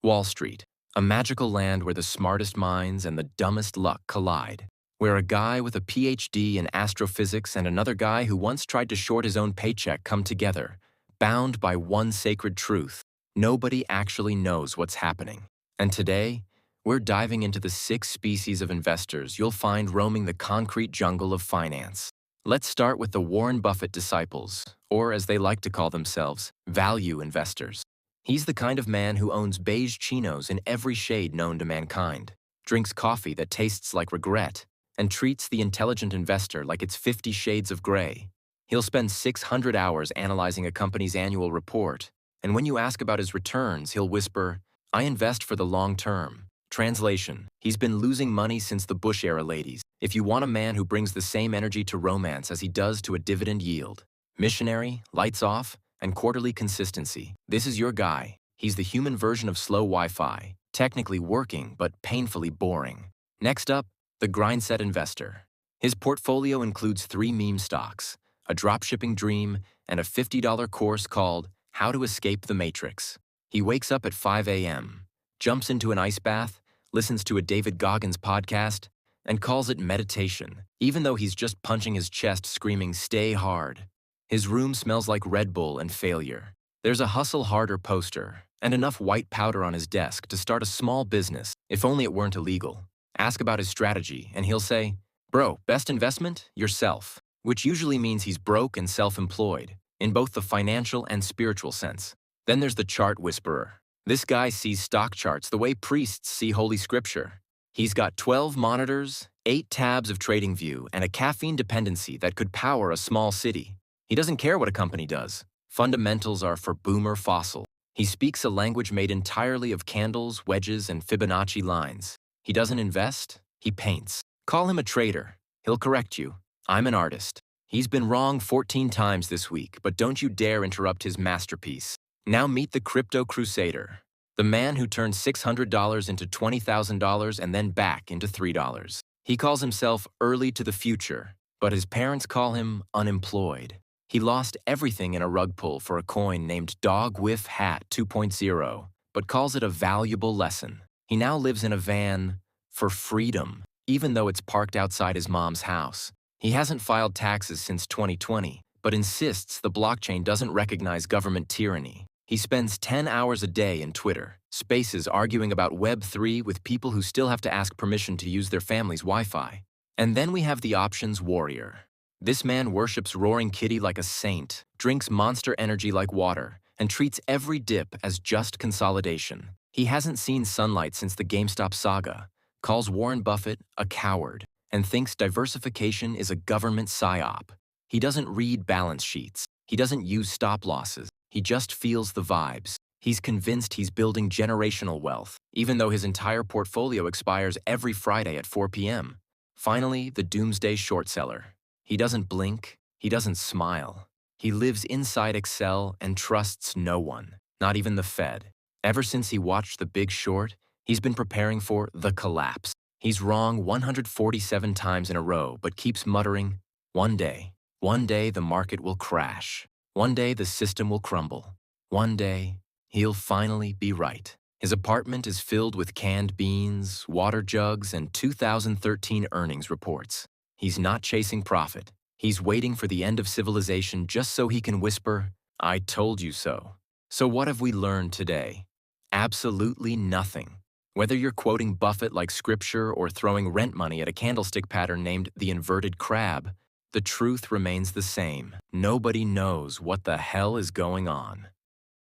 Wall Street, a magical land where the smartest minds and the dumbest luck collide, where a guy with a PhD in astrophysics and another guy who once tried to short his own paycheck come together, bound by one sacred truth: nobody actually knows what's happening. And today, we're diving into the 6 species of investors you'll find roaming the concrete jungle of finance. Let's start with the Warren Buffett disciples, or as they like to call themselves, value investors. He's the kind of man who owns beige chinos in every shade known to mankind, drinks coffee that tastes like regret, and treats the intelligent investor like it's 50 shades of gray. He'll spend 600 hours analyzing a company's annual report, and when you ask about his returns, he'll whisper, "I invest for the long term." Translation: he's been losing money since the Bush-era ladies. If you want a man who brings the same energy to romance as he does to a dividend yield, missionary, lights off, and quarterly consistency, this is your guy. He's the human version of slow Wi-Fi, technically working but painfully boring. Next up, the Grindset investor. His portfolio includes 3 meme stocks, a dropshipping dream, and a $50 course called How to Escape the Matrix. He wakes up at 5 a.m., jumps into an ice bath, listens to a David Goggins podcast, and calls it meditation, even though he's just punching his chest screaming, "Stay hard." His room smells like Red Bull and failure. There's a Hustle Harder poster and enough white powder on his desk to start a small business, if only it weren't illegal. Ask about his strategy, and he'll say, "Bro, best investment? Yourself." Which usually means he's broke and self-employed, in both the financial and spiritual sense. Then there's the chart whisperer. This guy sees stock charts the way priests see Holy Scripture. He's got 12 monitors, 8 tabs of TradingView, and a caffeine dependency that could power a small city. He doesn't care what a company does. Fundamentals are for boomer fossil. He speaks a language made entirely of candles, wedges, and Fibonacci lines. He doesn't invest, he paints. Call him a trader. He'll correct you. I'm an artist. He's been wrong 14 times this week, but don't you dare interrupt his masterpiece. Now meet the crypto crusader, the man who turned $600 into $20,000 and then back into $3. He calls himself early to the future, but his parents call him unemployed. He lost everything in a rug pull for a coin named Dog Whiff Hat 2.0, but calls it a valuable lesson. He now lives in a van for freedom, even though it's parked outside his mom's house. He hasn't filed taxes since 2020, but insists the blockchain doesn't recognize government tyranny. He spends 10 hours a day in Twitter Spaces arguing about Web3 with people who still have to ask permission to use their family's Wi-Fi. And then we have the options warrior. This man worships Roaring Kitty like a saint, drinks Monster Energy like water, and treats every dip as just consolidation. He hasn't seen sunlight since the GameStop saga, calls Warren Buffett a coward, and thinks diversification is a government psyop. He doesn't read balance sheets. He doesn't use stop losses. He just feels the vibes. He's convinced he's building generational wealth, even though his entire portfolio expires every Friday at 4 p.m. Finally, the Doomsday short seller. He doesn't blink. He doesn't smile. He lives inside Excel and trusts no one, not even the Fed. Ever since he watched The Big Short, he's been preparing for the collapse. He's wrong 147 times in a row, but keeps muttering, one day the market will crash. One day the system will crumble. One day, he'll finally be right. His apartment is filled with canned beans, water jugs, and 2013 earnings reports. He's not chasing profit. He's waiting for the end of civilization just so he can whisper, "I told you so." So what have we learned today? Absolutely nothing. Whether you're quoting Buffett like scripture or throwing rent money at a candlestick pattern named the inverted crab, the truth remains the same. Nobody knows what the hell is going on.